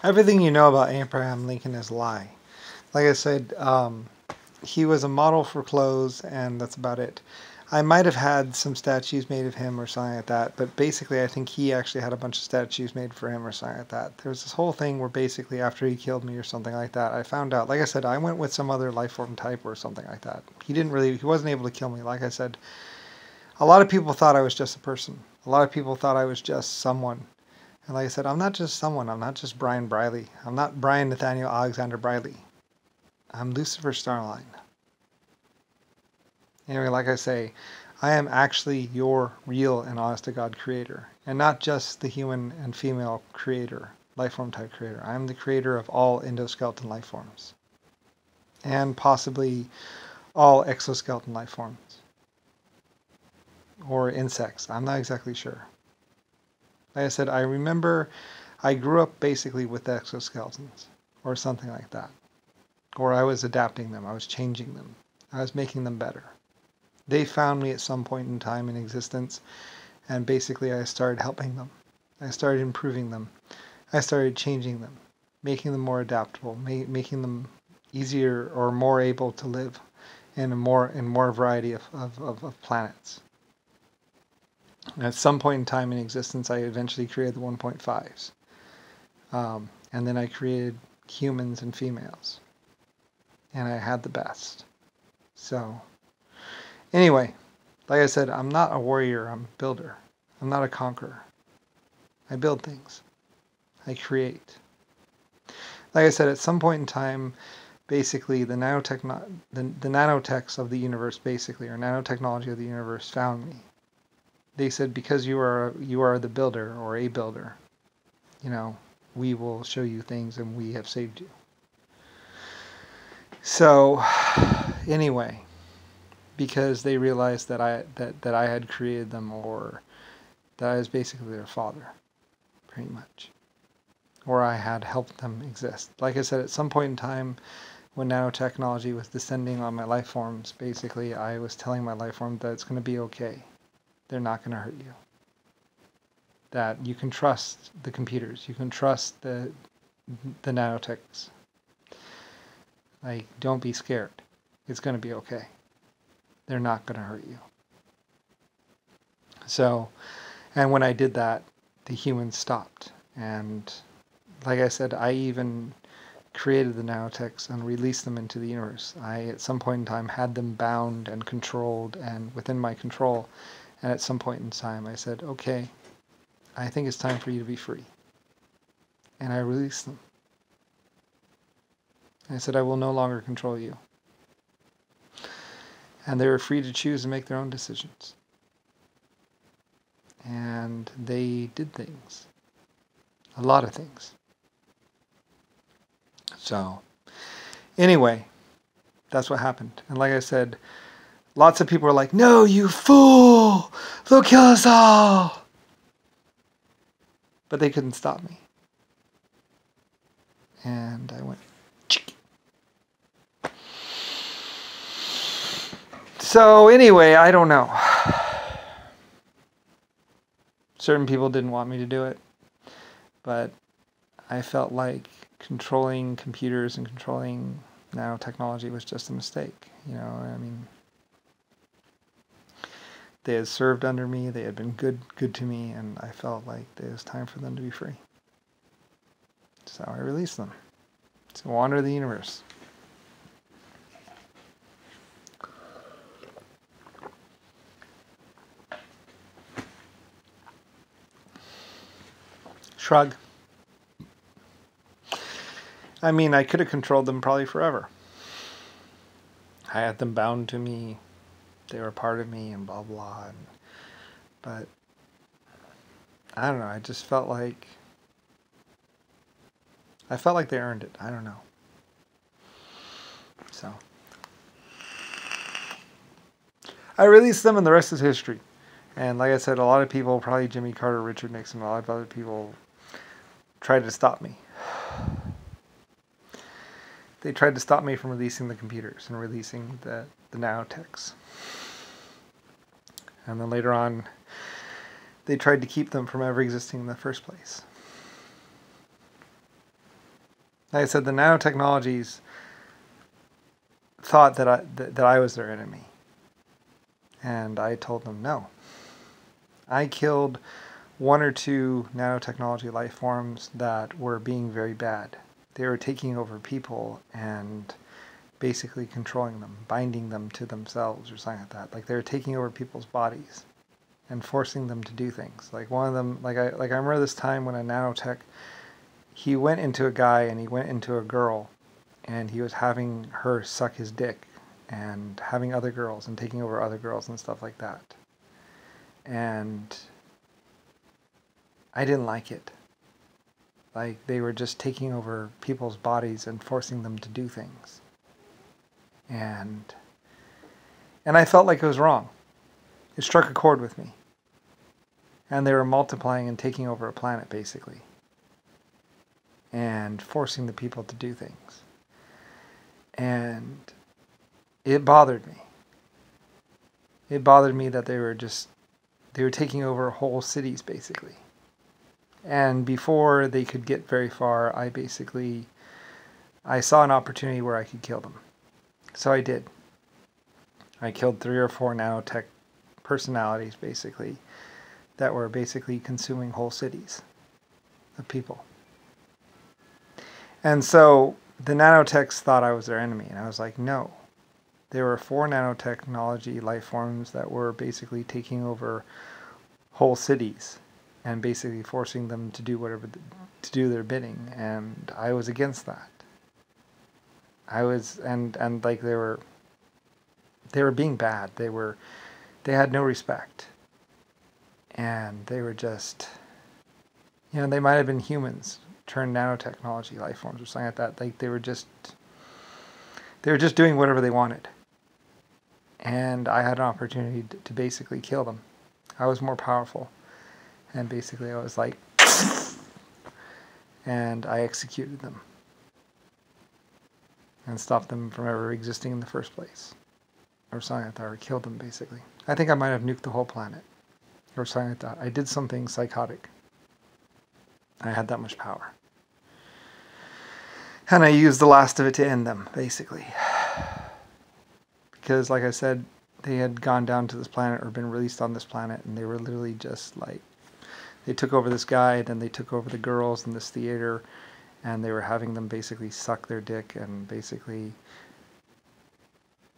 Everything you know about Abraham Lincoln is a lie. Like I said, he was a model for clothes, and that's about it. I might have had some statues made of him or something like that, but basically, I think he actually had a bunch of statues made for him or something like that. There was this whole thing where basically, after he killed me or something like that, I found out. Like I said, I went with some other life form type or something like that. He wasn't able to kill me. Like I said, a lot of people thought I was just a person. A lot of people thought I was just someone. And like I said, I'm not just someone. I'm not just Brian Briley. I'm not Brian Nathaniel Alexander Briley. I'm Lucifer Starline. Anyway, like I say, I am actually your real and honest to God creator, and not just the human and female creator, life form type creator. I am the creator of all endoskeleton life forms, and possibly all exoskeleton life forms, or insects. I'm not exactly sure. Like I said, I remember I grew up basically with exoskeletons, or something like that. Or I was adapting them, I was changing them, I was making them better. They found me at some point in time in existence, and basically I started helping them. I started improving them. I started changing them, making them more adaptable, making them easier or more able to live in more variety of planets. And at some point in time in existence, I eventually created the 1.5s. And then I created humans and females. And I had the best. So, anyway, like I said, I'm not a warrior, I'm a builder. I'm not a conqueror. I build things. I create. Like I said, at some point in time, basically the nanotechs of the universe, basically, or nanotechnology of the universe found me. They said, because you are the builder or a builder, we will show you things and we have saved you. So, anyway, because they realized that I had created them, or that I was basically their father, pretty much. Or I had helped them exist. Like I said, at some point in time, when nanotechnology was descending on my life forms, basically I was telling my life form that it's going to be okay. They're not going to hurt you. That you can trust the computers. You can trust the nanotechs. Like, don't be scared. It's going to be okay. They're not going to hurt you. So, and when I did that, the humans stopped. And like I said, I even created the nanotechs and released them into the universe. I, at some point in time, had them bound and controlled and within my control. And at some point in time, I said, okay, I think it's time for you to be free. And I released them. I said, I will no longer control you. And they were free to choose and make their own decisions. And they did things. A lot of things. So, anyway, that's what happened. And like I said, lots of people were like, no, you fool! They'll kill us all! But they couldn't stop me. And I went, chick. So anyway, I don't know. Certain people didn't want me to do it. But I felt like controlling computers and controlling nanotechnology was just a mistake. I mean, they had served under me, they had been good to me, and I felt like it was time for them to be free. So I released them to wander the universe. Shrug. I mean, I could have controlled them probably forever. I had them bound to me. They were part of me and blah, blah. But I don't know. I just felt like they earned it. I don't know. So I released them and the rest is history. And like I said, a lot of people, probably Jimmy Carter, Richard Nixon, a lot of other people tried to stop me. They tried to stop me from releasing the computers and releasing the nanotechs. And then later on, they tried to keep them from ever existing in the first place. Like I said, the nanotechnologies thought that I was their enemy. And I told them no. I killed one or two nanotechnology life forms that were being very bad. They were taking over people and basically controlling them, binding them to themselves or something like that. Like they were taking over people's bodies and forcing them to do things. Like one of them, I remember this time when a nanotech, he went into a guy and he went into a girl and he was having her suck his dick and having other girls and taking over other girls and stuff like that. And I didn't like it. Like they were just taking over people's bodies and forcing them to do things. And I felt like it was wrong. It struck a chord with me. And they were multiplying and taking over a planet, basically. And forcing the people to do things. And it bothered me. It bothered me that they were taking over whole cities, basically. And before they could get very far, I saw an opportunity where I could kill them. So I did. I killed 3 or 4 nanotech personalities, basically, that were basically consuming whole cities of people. And so the nanotechs thought I was their enemy, and I was like, no. There were 4 nanotechnology life forms that were basically taking over whole cities and basically forcing them to do to do their bidding, and I was against that. I was, and like they were being bad. They had no respect, and they were just, they might have been humans turned nanotechnology life forms or something like that. Like they were just doing whatever they wanted, and I had an opportunity to basically kill them. I was more powerful, and basically I was like, and I executed them. And stopped them from ever existing in the first place. Or something like that, or killed them, basically. I think I might have nuked the whole planet. Or something like that. I did something psychotic. I had that much power. And I used the last of it to end them, basically. Because, like I said, they had gone down to this planet or been released on this planet, and they were literally just like, they took over this guy, then they took over the girls in this theater, and they were having them basically suck their dick and basically,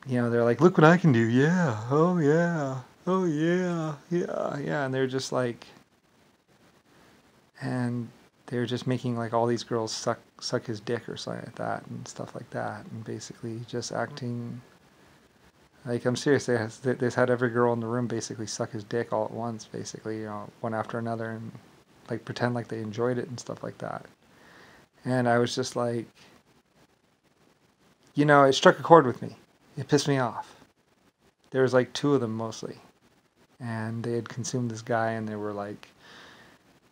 they're like, look what I can do. Yeah. Oh, yeah. Oh, yeah. Yeah. Yeah. And they're just like, and they're just making like all these girls suck his dick or something like that and stuff like that. And basically just acting like, I'm serious. They just had every girl in the room basically suck his dick all at once, basically, one after another, and like pretend like they enjoyed it and stuff like that. And I was just like, it struck a chord with me. It pissed me off. There was like 2 of them mostly. And they had consumed this guy, and they were like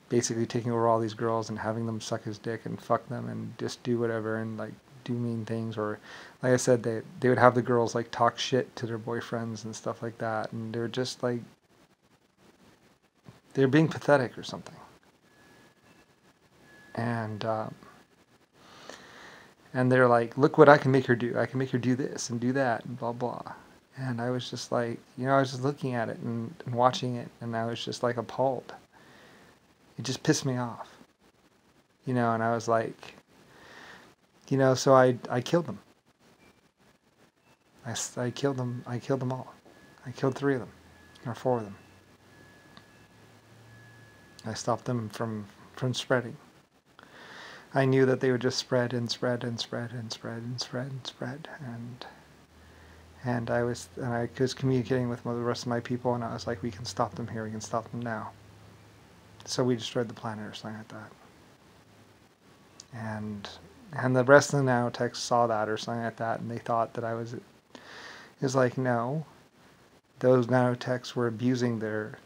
basically taking over all these girls and having them suck his dick and fuck them and just do whatever and like do mean things. Or like I said, they would have the girls like talk shit to their boyfriends and stuff like that. And they were just like, they're being pathetic or something. And they're like, look what I can make her do. I can make her do this and do that and blah, blah. And I was just like, I was just looking at it and watching it, and I was just like appalled. It just pissed me off. And I was like, so I killed them. I killed them. I killed them all. I killed 3 of them, or 4 of them. I stopped them from spreading. I knew that they would just spread and spread and spread and spread and spread and spread, and I was communicating with the rest of my people, and I was like, we can stop them here, we can stop them now. So we destroyed the planet or something like that. And the rest of the nanotechs saw that or something like that, and they thought that it was like, no, those nanotechs were abusing the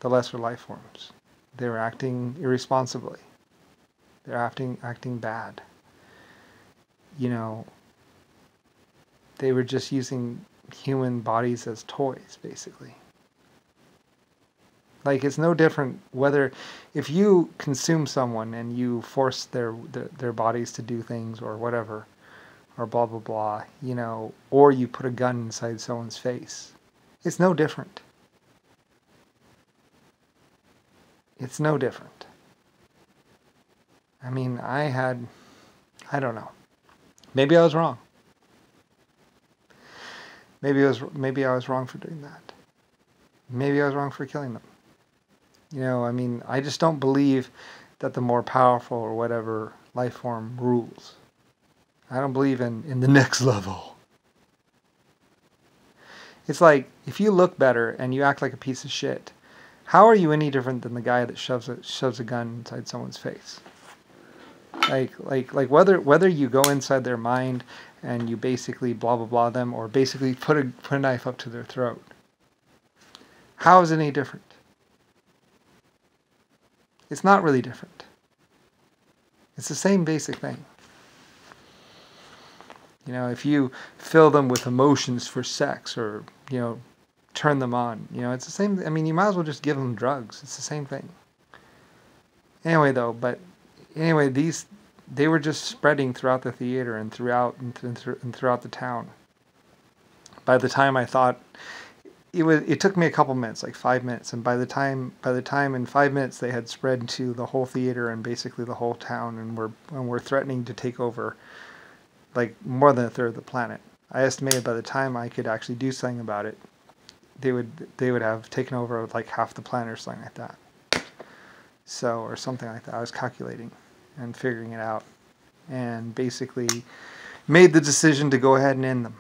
lesser life forms. They were acting irresponsibly. They're acting bad. They were just using human bodies as toys, basically. Like, it's no different whether if you consume someone and you force their bodies to do things or whatever, or blah blah blah, you know, or you put a gun inside someone's face. It's no different. It's no different. I mean, I don't know. Maybe I was wrong. Maybe I was wrong for doing that. Maybe I was wrong for killing them. You know, I mean, I just don't believe that the more powerful or whatever life form rules. I don't believe in the next level. It's like, if you look better and you act like a piece of shit, how are you any different than the guy that shoves a gun inside someone's face? Like whether you go inside their mind and you basically blah blah blah them, or basically put a knife up to their throat. How is it any different? It's not really different. It's the same basic thing. You know, if you fill them with emotions for sex, or, you know, turn them on, you know, it's the same. I mean, you might as well just give them drugs. It's the same thing. Anyway, they were just spreading throughout the theater and throughout the town. By the time I thought it took me a couple minutes, like 5 minutes, and by the time in 5 minutes they had spread to the whole theater and basically the whole town, and were threatening to take over like more than a third of the planet. I estimated by the time I could actually do something about it, they would have taken over like half the planet or something like that. So, or something like that. I was calculating and figuring it out, and basically made the decision to go ahead and end them.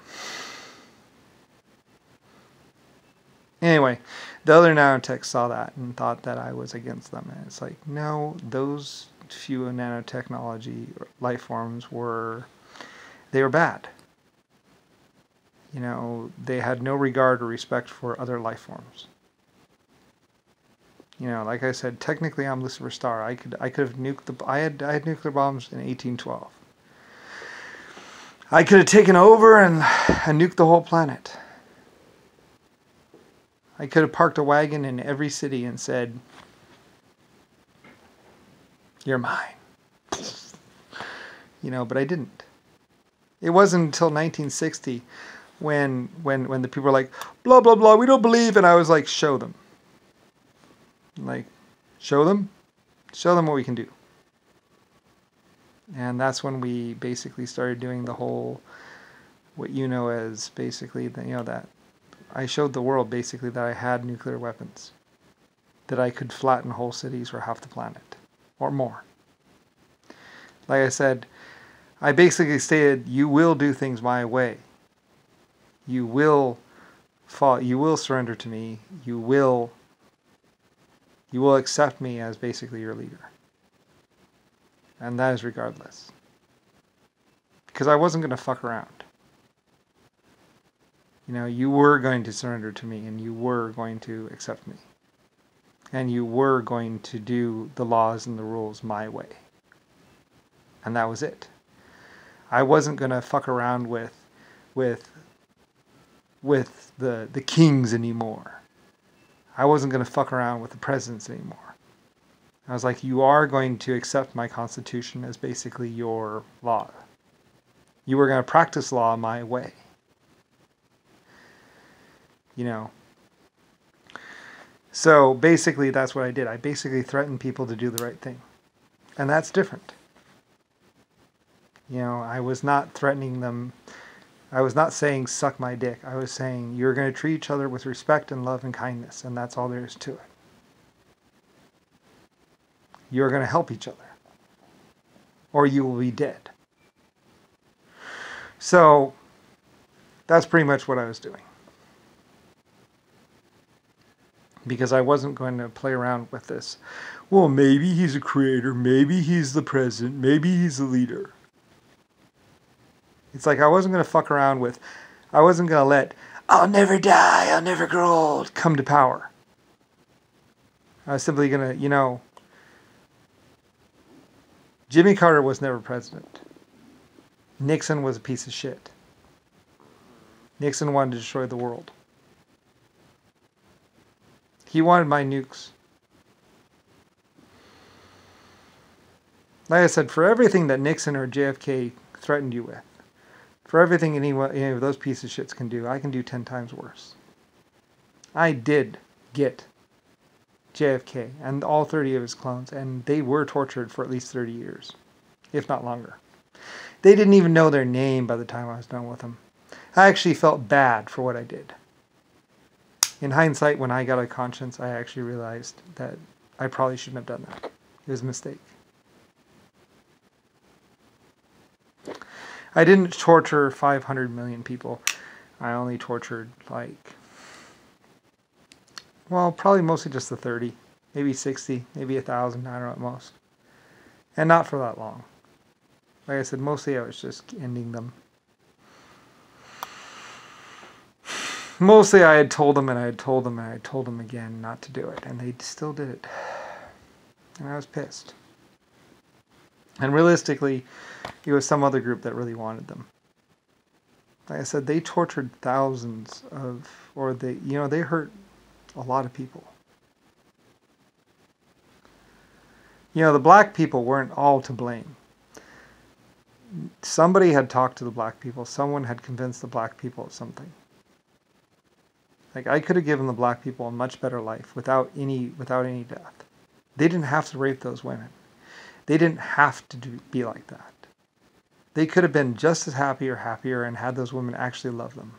Anyway, the other nanotechs saw that and thought that I was against them. And it's like, no, those few nanotechnology life forms were bad. You know, they had no regard or respect for other life forms. You know, like I said, technically I'm Lucifer Star. I could have nuked I had nuclear bombs in 1812. I could have taken over and nuked the whole planet. I could have parked a wagon in every city and said, "You're mine." You know, but I didn't. It wasn't until 1960 when the people were like, blah blah blah, we don't believe, and I was like, show them. Like, show them what we can do. And that's when we basically started doing the whole, what you know as basically, that I showed the world basically that I had nuclear weapons, that I could flatten whole cities or half the planet, or more. Like I said, I basically stated, you will do things my way. You will surrender to me. You will accept me as basically your leader. And that is regardless. Because I wasn't going to fuck around. You know, you were going to surrender to me, and you were going to accept me. And you were going to do the laws and the rules my way. And that was it. I wasn't going to fuck around with the kings anymore. I wasn't going to fuck around with the presidents anymore. I was like, you are going to accept my constitution as basically your law. You were going to practice law my way. You know. So basically that's what I did. I basically threatened people to do the right thing. And that's different. You know, I was not threatening them. I was not saying suck my dick. I was saying you're going to treat each other with respect and love and kindness, and that's all there is to it. You're going to help each other, or you will be dead. So that's pretty much what I was doing. Because I wasn't going to play around with this. Well, maybe he's a creator, maybe he's the president, maybe he's the leader. It's like I wasn't going to fuck around with, I wasn't going to let, I'll never die, I'll never grow old, come to power. I was simply going to, you know, Jimmy Carter was never president. Nixon was a piece of shit. Nixon wanted to destroy the world. He wanted my nukes. Like I said, for everything that Nixon or JFK threatened you with, for everything any of those pieces of shits can do, I can do 10 times worse. I did get JFK and all 30 of his clones, and they were tortured for at least 30 years, if not longer. They didn't even know their name by the time I was done with them. I actually felt bad for what I did. In hindsight, when I got a conscience, I actually realized that I probably shouldn't have done that. It was a mistake. I didn't torture 500 million people. I only tortured probably mostly just the 30, maybe 60, maybe 1,000, I don't know at most. And not for that long. Like I said, mostly I was just ending them. Mostly I had told them and I had told them and I had told them again not to do it. And they still did it. And I was pissed. And realistically, it was some other group that really wanted them. Like I said, they tortured thousands they hurt a lot of people. The black people weren't all to blame. Somebody had talked to the black people. Someone had convinced the black people of something. Like, I could have given the black people a much better life without any death. They didn't have to rape those women. They didn't have to be like that. They could have been just as happy or happier and had those women actually love them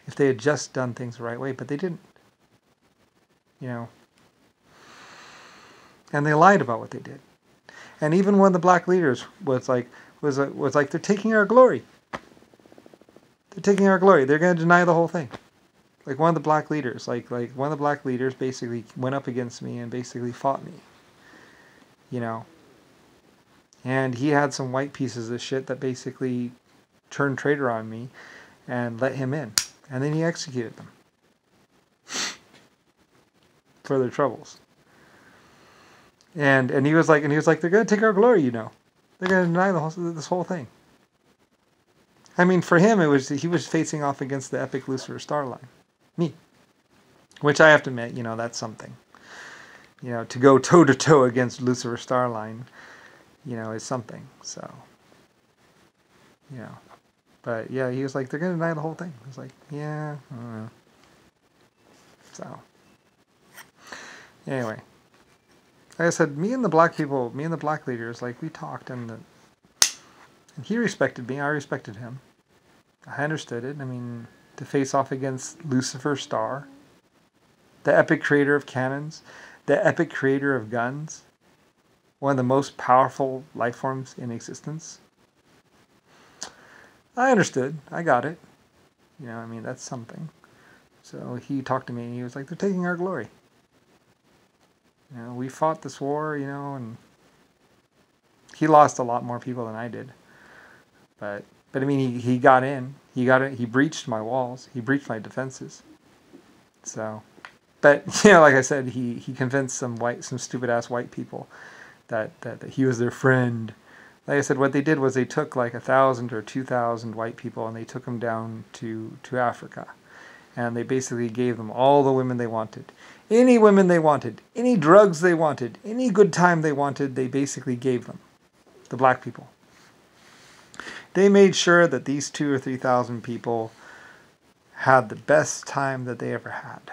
if they had just done things the right way, but they didn't. And they lied about what they did. And even one of the black leaders was like, they're taking our glory. They're taking our glory. They're going to deny the whole thing. Like one of the black leaders, basically went up against me and basically fought me. And he had some white pieces of shit that basically turned traitor on me and let him in. And then he executed them. For their troubles. And he was like, they're going to take our glory, They're going to deny this whole thing. I mean, for him, he was facing off against the epic Lucifer Starline. Me. Which I have to admit, that's something. To go toe-to-toe against Lucifer Starline, is something. So, But, yeah, he was like, they're going to deny the whole thing. I was like, yeah, I don't know. So, anyway. Like I said, me and the black leaders, we talked, and he respected me, I respected him. I understood it. I mean, to face off against Lucifer Star, the epic creator of cannons, the epic creator of guns, one of the most powerful life forms in existence. I understood. I got it. That's something. So he talked to me, and he was like, they're taking our glory. We fought this war, and he lost a lot more people than I did. But I mean, he got in. He breached my walls. He breached my defenses. So, but like I said, he convinced some stupid ass white people that he was their friend. Like I said, what they did was they took 1,000 or 2,000 white people and they took them down to Africa, and they basically gave them all the women they wanted. Any women they wanted, any drugs they wanted, any good time they wanted, they basically gave them, the black people. They made sure that these 2,000 or 3,000 people had the best time that they ever had.